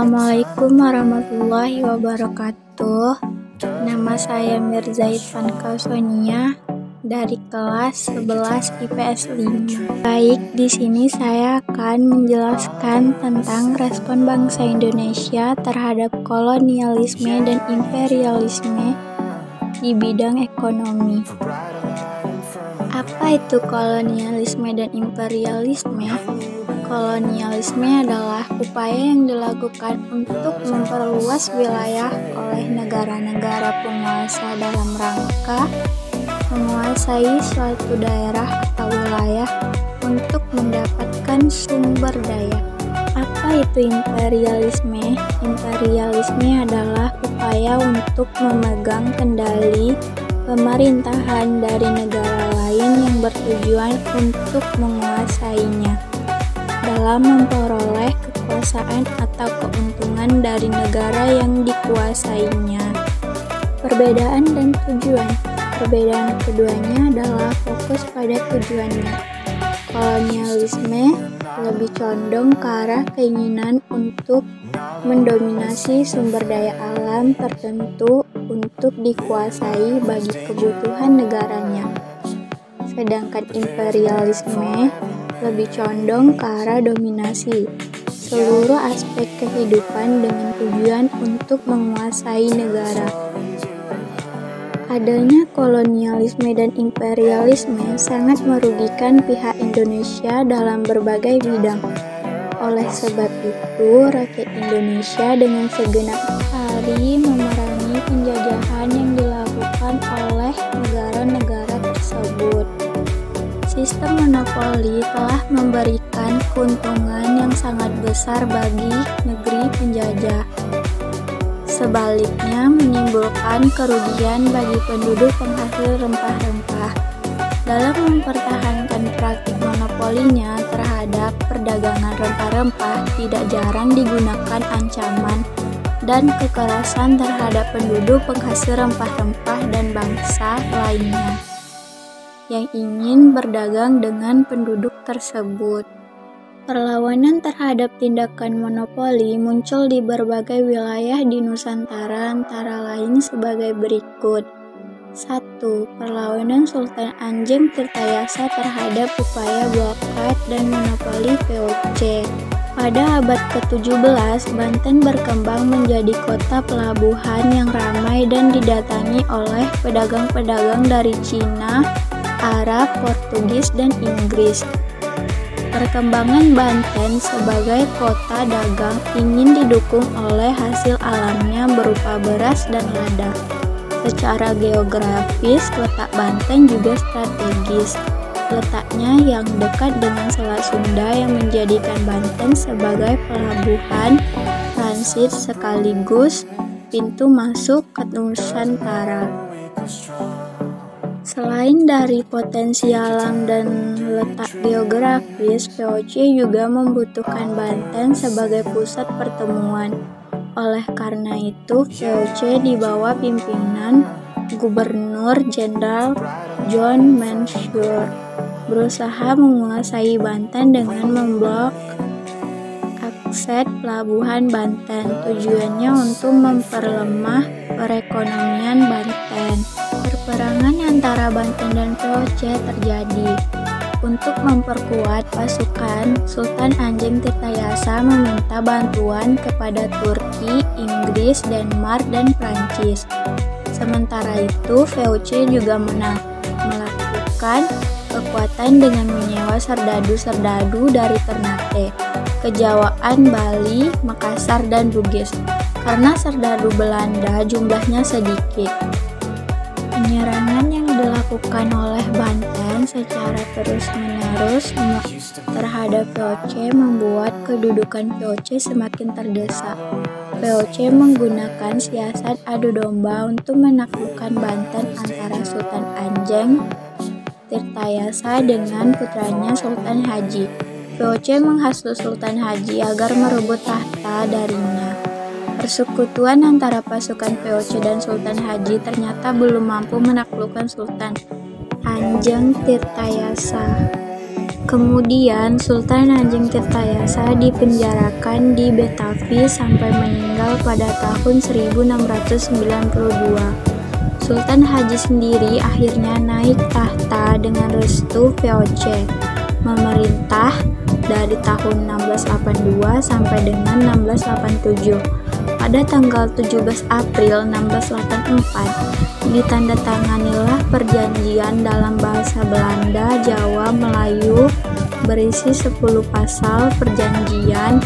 Assalamualaikum warahmatullahi wabarakatuh. Nama saya Mirzaid Fanka Sonia dari kelas 11 IPS 5. Baik, di sini saya akan menjelaskan tentang respon bangsa Indonesia terhadap kolonialisme dan imperialisme di bidang ekonomi. Apa itu kolonialisme dan imperialisme? Kolonialisme adalah upaya yang dilakukan untuk memperluas wilayah oleh negara-negara penguasa dalam rangka menguasai suatu daerah atau wilayah untuk mendapatkan sumber daya. Apa itu imperialisme? Imperialisme adalah upaya untuk memegang kendali pemerintahan dari negara lain yang bertujuan untuk menguasainya dalam memperoleh kekuasaan atau keuntungan dari negara yang dikuasainya. Perbedaan dan tujuan. Perbedaan keduanya adalah fokus pada tujuannya. Kolonialisme lebih condong ke arah keinginan untuk mendominasi sumber daya alam tertentu untuk dikuasai bagi kebutuhan negaranya. Sedangkan imperialisme lebih condong ke arah dominasi seluruh aspek kehidupan dengan tujuan untuk menguasai negara. Adanya kolonialisme dan imperialisme sangat merugikan pihak Indonesia dalam berbagai bidang. Oleh sebab itu, rakyat Indonesia dengan segenap hari memerangi penjajahan yang dilakukan oleh negara-negara tersebut. Sistem monopoli telah memberikan keuntungan yang sangat besar bagi negeri penjajah. Sebaliknya, menimbulkan kerugian bagi penduduk penghasil rempah-rempah. Dalam mempertahankan praktik monopolinya terhadap perdagangan rempah-rempah, tidak jarang digunakan ancaman dan kekerasan terhadap penduduk penghasil rempah-rempah dan bangsa lainnya yang ingin berdagang dengan penduduk tersebut. Perlawanan terhadap tindakan monopoli muncul di berbagai wilayah di Nusantara antara lain sebagai berikut. 1. Perlawanan Sultan Anjeng Tirtayasa terhadap upaya blokade dan monopoli VOC. Pada abad ke-17, Banten berkembang menjadi kota pelabuhan yang ramai dan didatangi oleh pedagang-pedagang dari Cina, Arab, Portugis, dan Inggris. Perkembangan Banten sebagai kota dagang ingin didukung oleh hasil alamnya berupa beras dan lada. Secara geografis, letak Banten juga strategis. Letaknya yang dekat dengan Selat Sunda yang menjadikan Banten sebagai pelabuhan transit sekaligus pintu masuk ke Nusantara. Selain dari potensi alam dan letak geografis, VOC juga membutuhkan Banten sebagai pusat pertemuan. Oleh karena itu, VOC di bawah pimpinan Gubernur Jenderal John Mansur berusaha menguasai Banten dengan memblok akses pelabuhan Banten. Tujuannya untuk memperlemah perekonomian Banten. Perperangan antara Banten dan VOC terjadi. Untuk memperkuat pasukan, Sultan Anjeng Tirtayasa meminta bantuan kepada Turki, Inggris, Denmark, dan Prancis. Sementara itu, VOC juga melakukan kekuatan dengan menyewa serdadu-serdadu dari Ternate, Kejawaan, Bali, Makassar, dan Bugis. Karena serdadu Belanda jumlahnya sedikit. Penyerangan yang dilakukan oleh Banten secara terus-menerus terhadap VOC membuat kedudukan VOC semakin terdesak. VOC menggunakan siasat adu domba untuk menaklukkan Banten antara Sultan Anjeng Tirtayasa dengan putranya Sultan Haji. VOC menghasut Sultan Haji agar merebut tahta darinya. Persekutuan antara pasukan VOC dan Sultan Haji ternyata belum mampu menaklukkan Sultan Anjeng Tirtayasa. Kemudian Sultan Ajeng Tirtayasa dipenjarakan di Betawi sampai meninggal pada tahun 1692. Sultan Haji sendiri akhirnya naik tahta dengan restu VOC, memerintah dari tahun 1682 sampai dengan 1687. Pada tanggal 17 April 1684, ditandatanganilah perjanjian dalam bahasa Belanda, Jawa, Melayu berisi 10 pasal perjanjian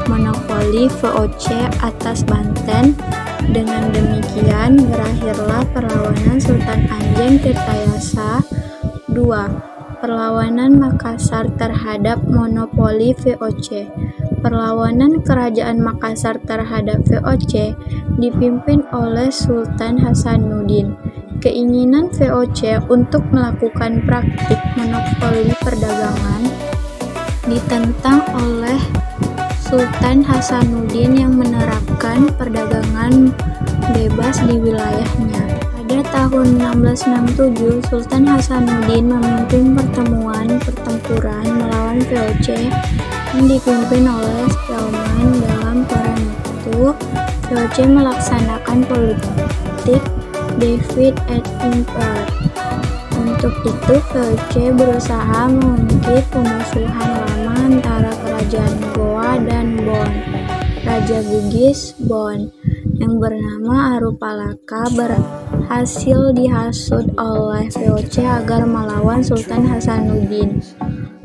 monopoli VOC atas Banten. Dengan demikian berakhirlah perlawanan Sultan Ajeng Tirtayasa II. Perlawanan Makassar terhadap monopoli VOC. Perlawanan Kerajaan Makassar terhadap VOC dipimpin oleh Sultan Hasanuddin. Keinginan VOC untuk melakukan praktik monopoli perdagangan ditentang oleh Sultan Hasanuddin yang menerapkan perdagangan bebas di wilayahnya. Pada tahun 1667, Sultan Hasanuddin memimpin pertempuran melawan VOC yang dipimpin oleh Spelman. Dalam perang itu, VOC melaksanakan politik divide and conquer. Untuk itu, VOC berusaha mengungkit pemusuhan lama antara Kerajaan Goa dan Bon. Raja Bugis Bon yang bernama Arupalaka berhasil dihasut oleh VOC agar melawan Sultan Hasanuddin.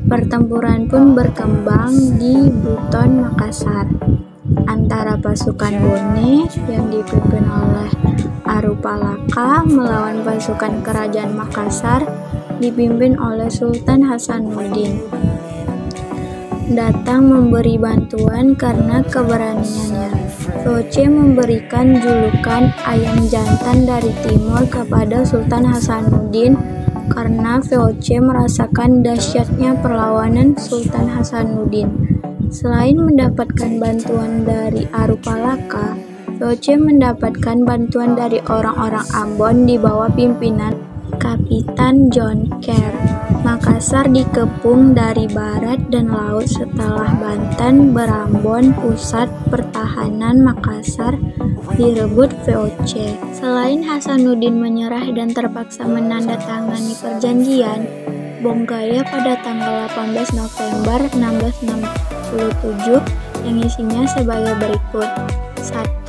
Pertempuran pun berkembang di Buton, Makassar, antara pasukan Bone yang dipimpin oleh Arupalaka melawan pasukan Kerajaan Makassar dipimpin oleh Sultan Hasanuddin. Datang memberi bantuan karena keberaniannya. VOC memberikan julukan ayam jantan dari timur kepada Sultan Hasanuddin karena VOC merasakan dahsyatnya perlawanan Sultan Hasanuddin. Selain mendapatkan bantuan dari Arupalaka, VOC mendapatkan bantuan dari orang-orang Ambon di bawah pimpinan Kapitan John Kerr. Makassar dikepung dari barat dan laut setelah Banten, Berambon, pusat pertahanan Makassar, direbut VOC. Selain Hasanuddin menyerah dan terpaksa menandatangani perjanjian Bonggaya pada tanggal 18 November 1667 yang isinya sebagai berikut. 1.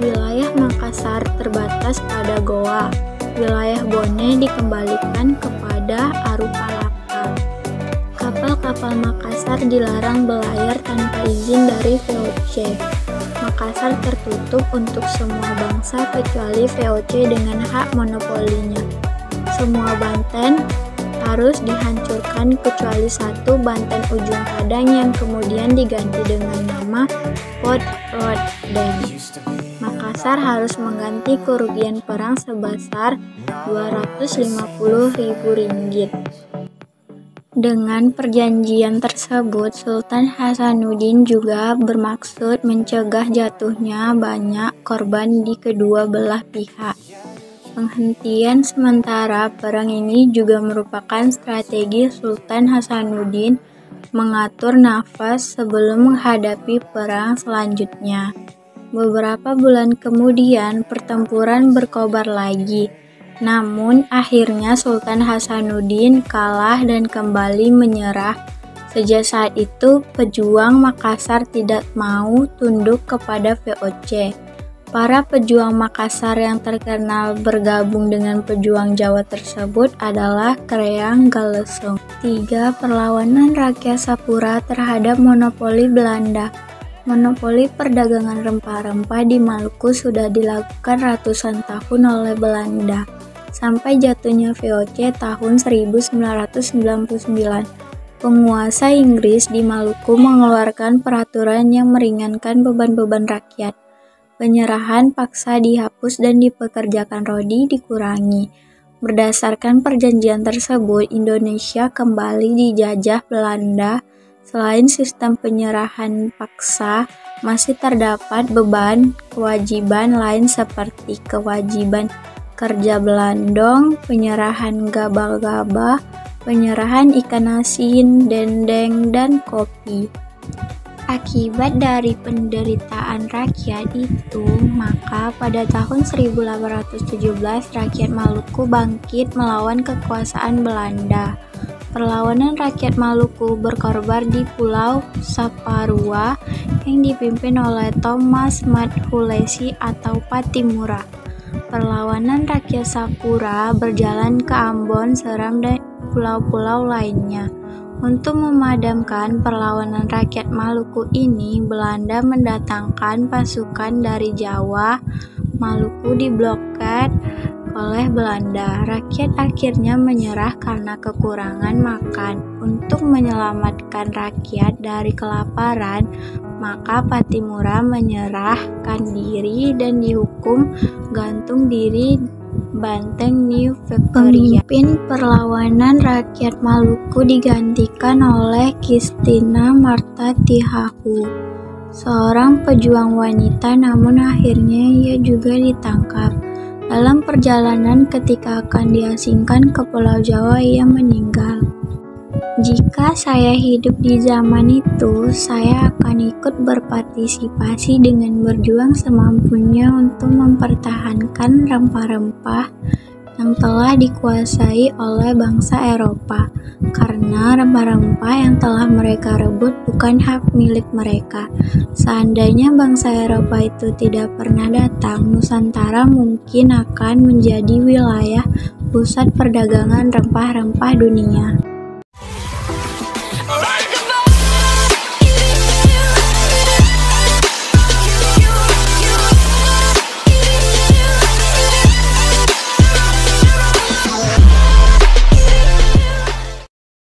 Wilayah Makassar terbatas pada Goa. Wilayah Bone dikembalikan kepada Arupalaka. Kapal-kapal Makassar dilarang berlayar tanpa izin dari VOC. Makassar tertutup untuk semua bangsa kecuali VOC dengan hak monopolinya. Semua Banten harus dihancurkan kecuali satu Banten Ujung Padang yang kemudian diganti dengan nama Port Rotterdam. Makassar harus mengganti kerugian perang sebesar Rp250.000. Dengan perjanjian tersebut, Sultan Hasanuddin juga bermaksud mencegah jatuhnya banyak korban di kedua belah pihak. Penghentian sementara perang ini juga merupakan strategi Sultan Hasanuddin mengatur nafas sebelum menghadapi perang selanjutnya. Beberapa bulan kemudian, pertempuran berkobar lagi. Namun, akhirnya Sultan Hasanuddin kalah dan kembali menyerah. Sejak saat itu, pejuang Makassar tidak mau tunduk kepada VOC. Para pejuang Makassar yang terkenal bergabung dengan pejuang Jawa tersebut adalah Kreang Galesung. 3. Perlawanan rakyat Sapura terhadap monopoli Belanda. Monopoli perdagangan rempah-rempah di Maluku sudah dilakukan ratusan tahun oleh Belanda, sampai jatuhnya VOC tahun 1999. Penguasa Inggris di Maluku mengeluarkan peraturan yang meringankan beban-beban rakyat. Penyerahan paksa dihapus dan dipekerjakan rodi dikurangi. Berdasarkan perjanjian tersebut, Indonesia kembali dijajah Belanda. Selain sistem penyerahan paksa, masih terdapat beban kewajiban lain seperti kewajiban kerja belandong, penyerahan gabah-gabah, penyerahan ikan asin, dendeng, dan kopi. Akibat dari penderitaan rakyat itu, maka pada tahun 1817 rakyat Maluku bangkit melawan kekuasaan Belanda. Perlawanan rakyat Maluku berkorban di Pulau Saparua yang dipimpin oleh Thomas Mathulesi atau Patimura. Perlawanan rakyat Sapura berjalan ke Ambon, Seram, dan pulau-pulau lainnya. Untuk memadamkan perlawanan rakyat Maluku ini, Belanda mendatangkan pasukan dari Jawa. Maluku diblokade oleh Belanda. Rakyat akhirnya menyerah karena kekurangan makan. Untuk menyelamatkan rakyat dari kelaparan, maka Patimura menyerahkan diri dan dihukum gantung diri Banteng New Victoria. Pemimpin perlawanan rakyat Maluku digantikan oleh Christina Martha Tihahu, seorang pejuang wanita, namun akhirnya ia juga ditangkap. Dalam perjalanan ketika akan diasingkan ke Pulau Jawa, ia meninggal. Jika saya hidup di zaman itu, saya akan ikut berpartisipasi dengan berjuang semampunya untuk mempertahankan rempah-rempah yang telah dikuasai oleh bangsa Eropa, karena rempah-rempah yang telah mereka rebut bukan hak milik mereka. Seandainya bangsa Eropa itu tidak pernah datang, Nusantara mungkin akan menjadi wilayah pusat perdagangan rempah-rempah dunia.